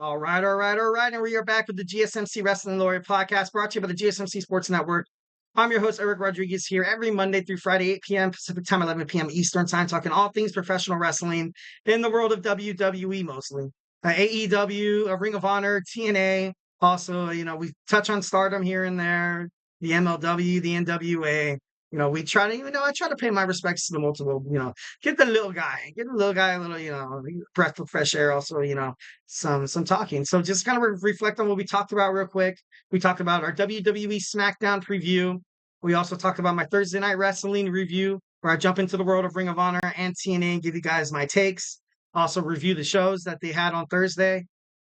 All right, all right, all right. And we are back with the GSMC Wrestling Laureate Podcast brought to you by the GSMC Sports Network. I'm your host, Eric Rodriguez, here every Monday through Friday, 8 p.m. Pacific Time, 11 p.m. Eastern Time, talking all things professional wrestling in the world of WWE mostly. AEW, Ring of Honor, TNA. Also, we touch on Stardom here and there, the MLW, the NWA. We try to, I try to pay my respects to the multiple, get the little guy, a little, breath of fresh air. Also, some talking. So just kind of reflect on what we talked about real quick. We talked about our WWE SmackDown preview. We also talked about my Thursday Night Wrestling review, where I jump into the world of Ring of Honor and TNA and give you guys my takes. Also review the shows that they had on Thursday.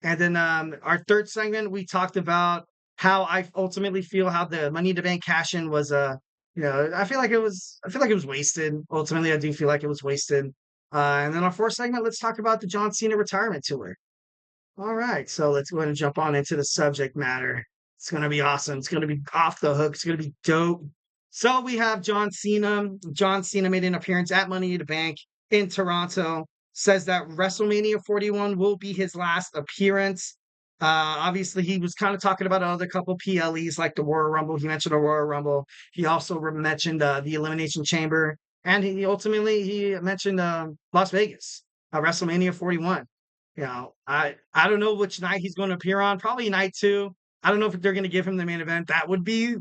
And then our third segment, we talked about how I ultimately feel how the Money in the Bank cash-in was I feel like it was wasted. Ultimately, I do feel like it was wasted. And then our fourth segment, let's talk about the John Cena retirement tour. All right, so let's go ahead and jump on into the subject matter. It's going to be awesome. It's going to be off the hook. It's going to be dope. So we have John Cena. John Cena made an appearance at Money in the Bank in Toronto. Says that WrestleMania 41 will be his last appearance. Obviously, he was kind of talking about another couple PLEs like the Royal Rumble. He mentioned the Royal Rumble. He also mentioned the Elimination Chamber. And he mentioned Las Vegas, WrestleMania 41. I don't know which night he's going to appear on. Probably night 2. I don't know if they're going to give him the main event. That'd be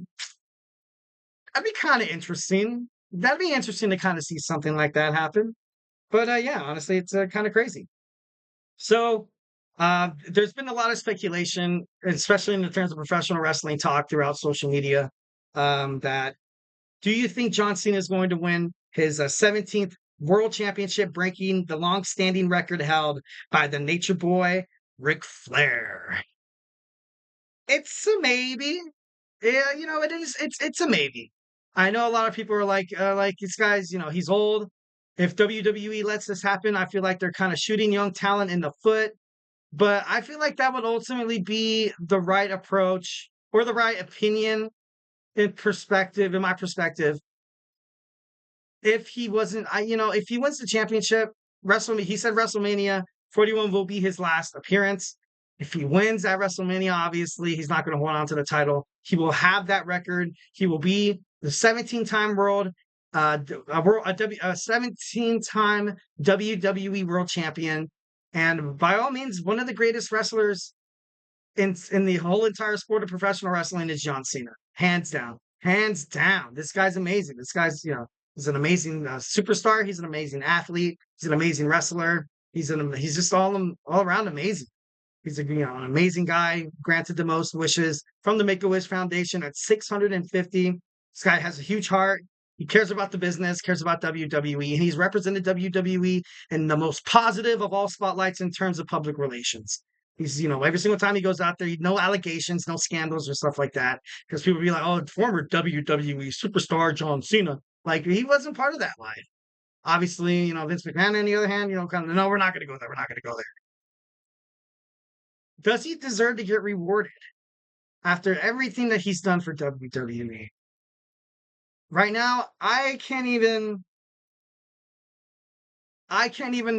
kind of interesting. That'd be interesting to kind of see something like that happen. But yeah, honestly, it's kind of crazy. So there's been a lot of speculation, especially in the terms of professional wrestling talk throughout social media, that do you think John Cena is going to win his 17th World Championship, breaking the long-standing record held by the Nature Boy, Ric Flair? It's a maybe. Yeah, it is. It's a maybe. I know a lot of people are like this guy's, he's old. If WWE lets this happen, I feel like they're kind of shooting young talent in the foot. But I feel like that would ultimately be the right approach or the right opinion in my perspective. If he wasn't, if he wins the championship, he said WrestleMania 41 will be his last appearance. If he wins at WrestleMania, obviously he's not going to hold on to the title. He will have that record. He will be the 17-time world, a 17-time WWE World Champion, and by all means, one of the greatest wrestlers in the whole entire sport of professional wrestling is John Cena, hands down, hands down. This guy's amazing. This guy's he's an amazing superstar. He's an amazing athlete. He's an amazing wrestler. He's just all around amazing. He's an amazing guy. Granted the most wishes from the Make-A-Wish Foundation at 650. This guy has a huge heart. He cares about the business, cares about WWE, and he's represented WWE in the most positive of all spotlights in terms of public relations. He's, every single time he goes out there, no allegations, no scandals or stuff like that. Because people be like, oh, former WWE superstar John Cena. Like, he wasn't part of that line. Obviously, Vince McMahon, on the other hand, kind of, no, we're not going to go there. We're not going to go there. Does he deserve to get rewarded after everything that he's done for WWE? Right now, I can't even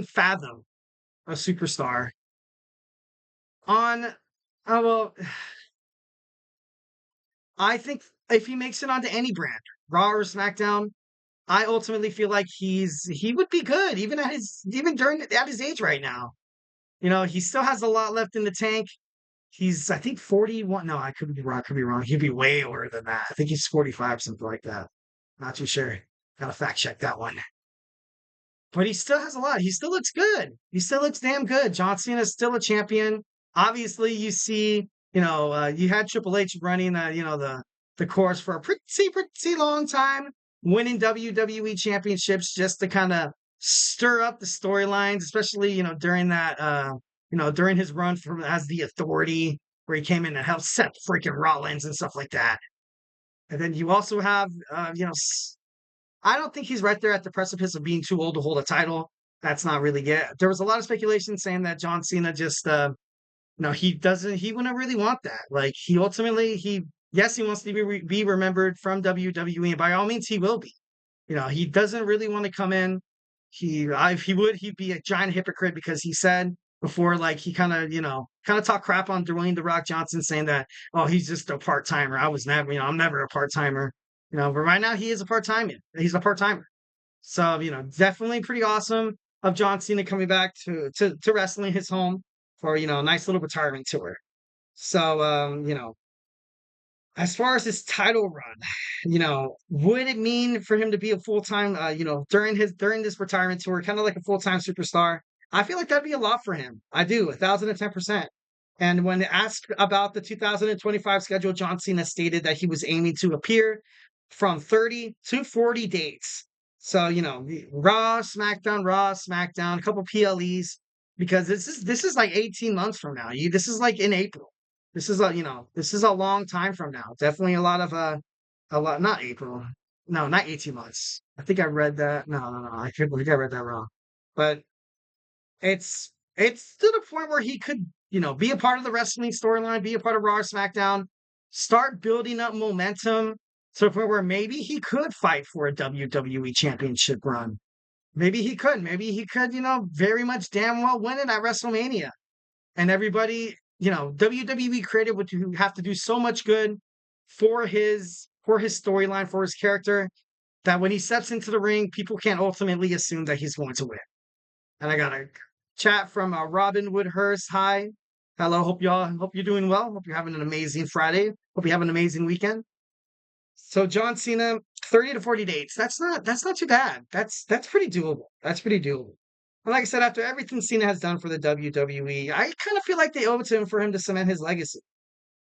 fathom a superstar on, well, I think if he makes it onto any brand, Raw or SmackDown, I ultimately feel like he would be good even at his age right now. He still has a lot left in the tank. He's, I think, 41. No, I could be wrong. He'd be way older than that. I think he's 45, something like that. Not too sure. Gotta fact check that one. But he still has a lot. He still looks good. He still looks damn good. John Cena is still a champion. Obviously, you see, you had Triple H running, the course for a pretty long time, winning WWE championships just to kind of stir up the storylines, especially, during that, during his run as the Authority, where he came in and helped set freaking Rollins and stuff like that. And then you also have, I don't think he's right there at the precipice of being too old to hold a title. That's not really it. There was a lot of speculation saying that John Cena just, he wouldn't really want that. Like, he ultimately, yes, he wants to be remembered from WWE, and by all means, he will be. He doesn't really want to come in. He'd be a giant hypocrite because he said before, like, he kind of kind of talk crap on Dwayne The Rock Johnson, saying that, oh, he's just a part timer. I was never, I'm never a part timer. But right now he is a part timer. He's a part timer. So definitely pretty awesome of John Cena coming back to wrestling his home for a nice little retirement tour. So as far as his title run, would it mean for him to be a full time, during this retirement tour, kind of like a full time superstar? I feel like that'd be a lot for him. I do, 1,010%. And when asked about the 2025 schedule, John Cena stated that he was aiming to appear from 30 to 40 dates. So Raw, SmackDown, a couple PLEs, because this is like 18 months from now. This is like in April. This is a long time from now. Definitely a lot, not April. No, not 18 months. I think I read that. No. I think I read that wrong. But it's to the point where he could, be a part of the wrestling storyline, be a part of Raw or SmackDown, start building up momentum to the point where maybe he could fight for a WWE championship run. Maybe he could, very much damn well win it at WrestleMania. And everybody, WWE creative would have to do so much good for his storyline, for his character, that when he steps into the ring, people can't ultimately assume that he's going to win. And I got a chat from Robin Woodhurst. Hi, hello. Hope you're doing well. Hope you're having an amazing Friday. Hope you have an amazing weekend. So John Cena, 30 to 40 dates. That's not too bad. That's pretty doable. That's pretty doable. And like I said, after everything Cena has done for the WWE, I kind of feel like they owe it to him for him to cement his legacy.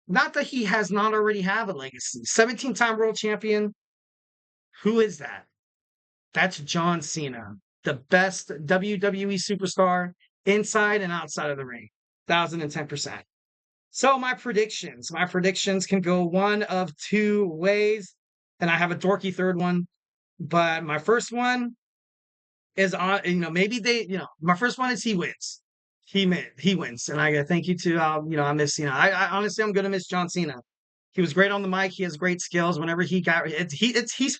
Not that he has not already have a legacy. 17-time world champion. Who is that? That's John Cena, the best WWE superstar inside and outside of the ring. 1,010%. So my predictions can go one of two ways, and I have a dorky third one. But my first one is on, my first one is he wins. He wins, and I thank you to, I miss, I honestly, I'm gonna miss John Cena. He was great on the mic. He has great skills. Whenever he's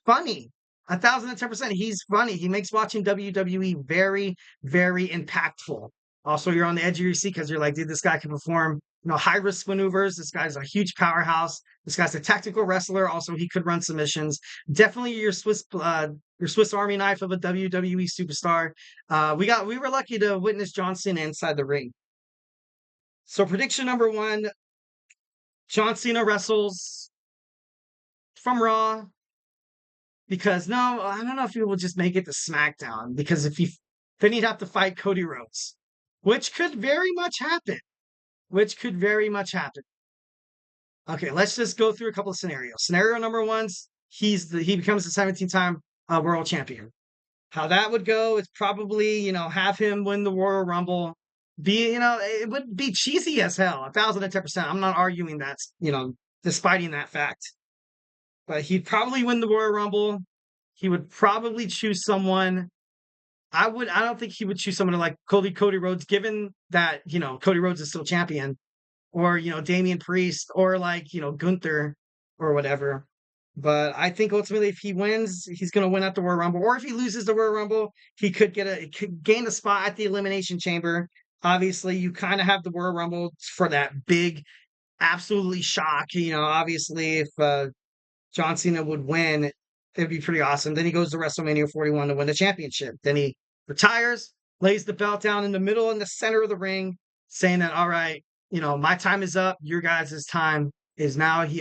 funny. 1,010%. He's funny. He makes watching WWE very, very impactful. Also, you're on the edge of your seat because you're like, dude, this guy can perform, high risk maneuvers. This guy's a huge powerhouse. This guy's a tactical wrestler. Also, he could run submissions. Definitely your Swiss Army knife of a WWE superstar. We were lucky to witness John Cena inside the ring. So prediction number one, John Cena wrestles from Raw. Because no, I don't know if he will just make it to SmackDown. Because then he'd have to fight Cody Rhodes, which could very much happen. Okay, let's just go through a couple of scenarios. Scenario number one, he becomes the 17-time world champion. How that would go is probably, have him win the Royal Rumble. It would be cheesy as hell, 1,010%. I'm not arguing that, despiting that fact. But he'd probably win the Royal Rumble. He would probably choose someone. I don't think he would choose someone like Cody Rhodes, given that, Cody Rhodes is still champion, or, Damian Priest, or like, Gunther or whatever. But I think ultimately if he wins, he's going to win at the Royal Rumble. Or if he loses the Royal Rumble, he could gain a spot at the Elimination Chamber. Obviously, you kind of have the Royal Rumble for that big, absolutely shock. Obviously if John Cena would win, it'd be pretty awesome. Then he goes to WrestleMania 41 to win the championship. Then he retires, lays the belt down in the middle, in the center of the ring, saying that, all right, my time is up. Your guys' time is now. He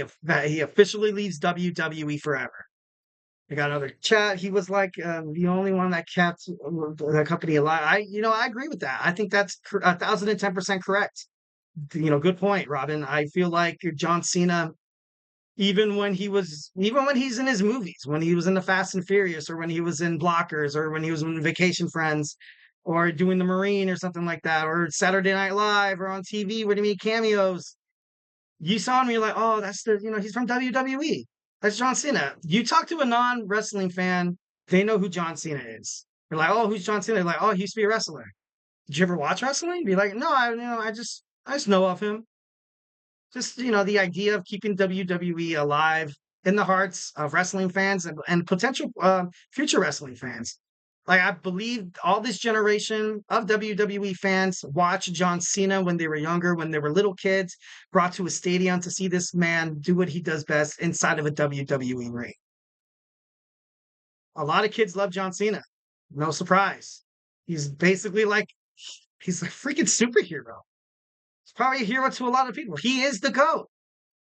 officially leaves WWE forever. I got another chat. He was like the only one that kept the company alive. I agree with that. I think that's 1,010% correct. Good point, Robin. I feel like John Cena, even when he's in his movies, when he was in the Fast and Furious, or when he was in Blockers, or when he was in Vacation Friends, or doing the Marine or something like that, or Saturday Night Live, or on TV where he made cameos, you saw him, you're like, oh, that's he's from WWE. That's John Cena. You talk to a non-wrestling fan, they know who John Cena is. You're like, oh, who's John Cena? They're like, oh, he used to be a wrestler. Did you ever watch wrestling? Be like, no, I just know of him. Just, the idea of keeping WWE alive in the hearts of wrestling fans and potential future wrestling fans. Like, I believe all this generation of WWE fans watched John Cena when they were younger, when they were little kids, brought to a stadium to see this man do what he does best inside of a WWE ring. A lot of kids love John Cena. No surprise. He's basically like, he's a freaking superhero. He's probably a hero to a lot of people. He is the GOAT.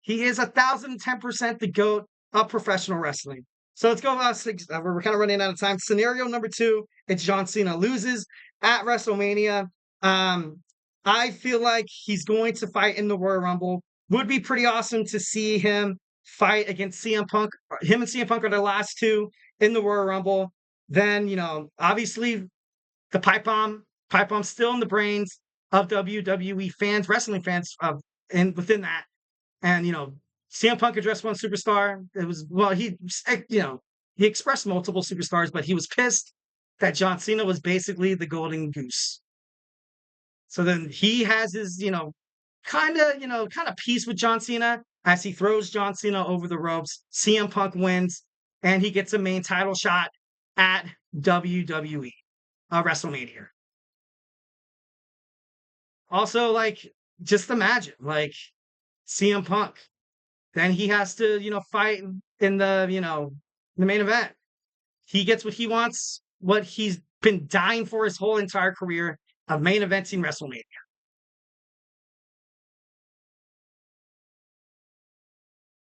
He is 1,010% the GOAT of professional wrestling. So let's go about six. We're kind of running out of time. Scenario number 2, it's John Cena loses at WrestleMania. I feel like he's going to fight in the Royal Rumble. Would be pretty awesome to see him fight against CM Punk. Him and CM Punk are the last two in the Royal Rumble. Then, obviously the pipe bomb still in the brains of WWE fans, wrestling fans, and within that. And, CM Punk addressed one superstar. It was, he expressed multiple superstars, but he was pissed that John Cena was basically the golden goose. So then he has his, kind of peace with John Cena as he throws John Cena over the ropes. CM Punk wins, and he gets a main title shot at WWE WrestleMania. Also, just imagine, CM Punk. Then he has to, fight in the main event. He gets what he wants, what he's been dying for his whole entire career of main eventing WrestleMania.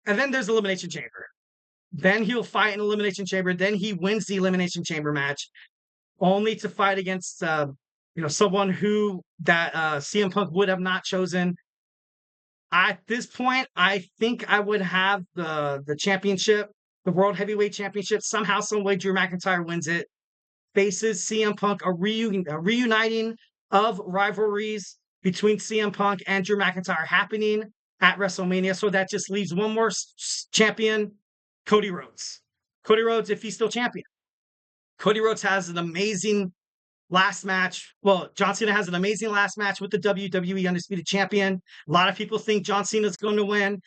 And then there's Elimination Chamber. Then he'll fight in Elimination Chamber. Then he wins the Elimination Chamber match, only to fight against, someone that CM Punk would have not chosen. At this point, I think I would have the championship, the World Heavyweight Championship. Somehow, some way, Drew McIntyre wins it. Faces CM Punk, a reuniting of rivalries between CM Punk and Drew McIntyre happening at WrestleMania. So that just leaves one more champion, Cody Rhodes. Cody Rhodes, if he's still champion. Cody Rhodes has an amazing last match. Well, John Cena has an amazing last match with the WWE Undisputed Champion. A lot of people think John Cena's going to win.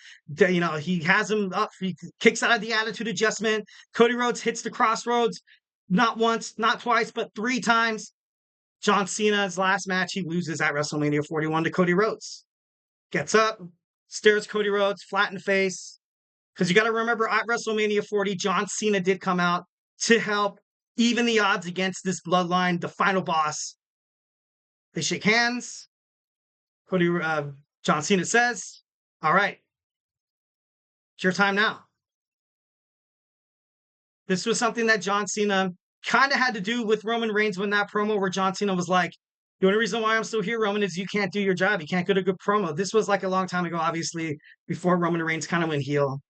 He has him up. He kicks out of the Attitude Adjustment. Cody Rhodes hits the Crossroads not once, not twice, but 3 times. John Cena's last match, he loses at WrestleMania 41 to Cody Rhodes. Gets up, stares Cody Rhodes flat in the face. Because you got to remember, at WrestleMania 40, John Cena did come out to help even the odds against this bloodline, the final boss. They shake hands. John Cena says, "All right, it's your time now." This was something that John Cena kind of had to do with Roman Reigns when that promo where John Cena was like, "The only reason why I'm still here, Roman, is you can't do your job. You can't get a good promo." This was a long time ago, obviously, before Roman Reigns kind of went heel.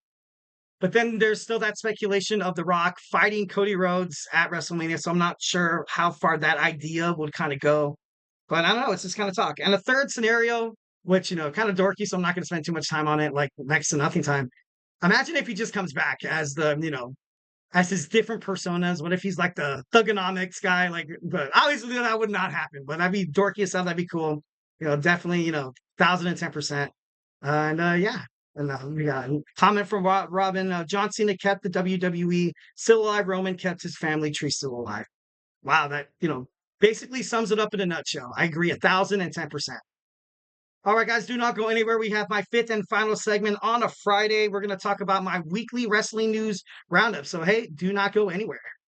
But then there's still that speculation of The Rock fighting Cody Rhodes at WrestleMania. So I'm not sure how far that idea would kind of go. But I don't know. It's just kind of talk. And a third scenario, which, kind of dorky, so I'm not going to spend too much time on it, next to nothing time. Imagine if he just comes back as as his different personas. What if he's like the Thugonomics guy? But obviously that would not happen. But that'd be dorky as hell. That'd be cool. Definitely, 1,010%. And yeah. And we got a comment from Robin. John Cena kept the WWE still alive. Roman kept his family tree still alive. Wow, that basically sums it up in a nutshell. I agree 1,010%. All right, guys, do not go anywhere. We have my 5th and final segment on a Friday. We're going to talk about my weekly wrestling news roundup. So hey, do not go anywhere.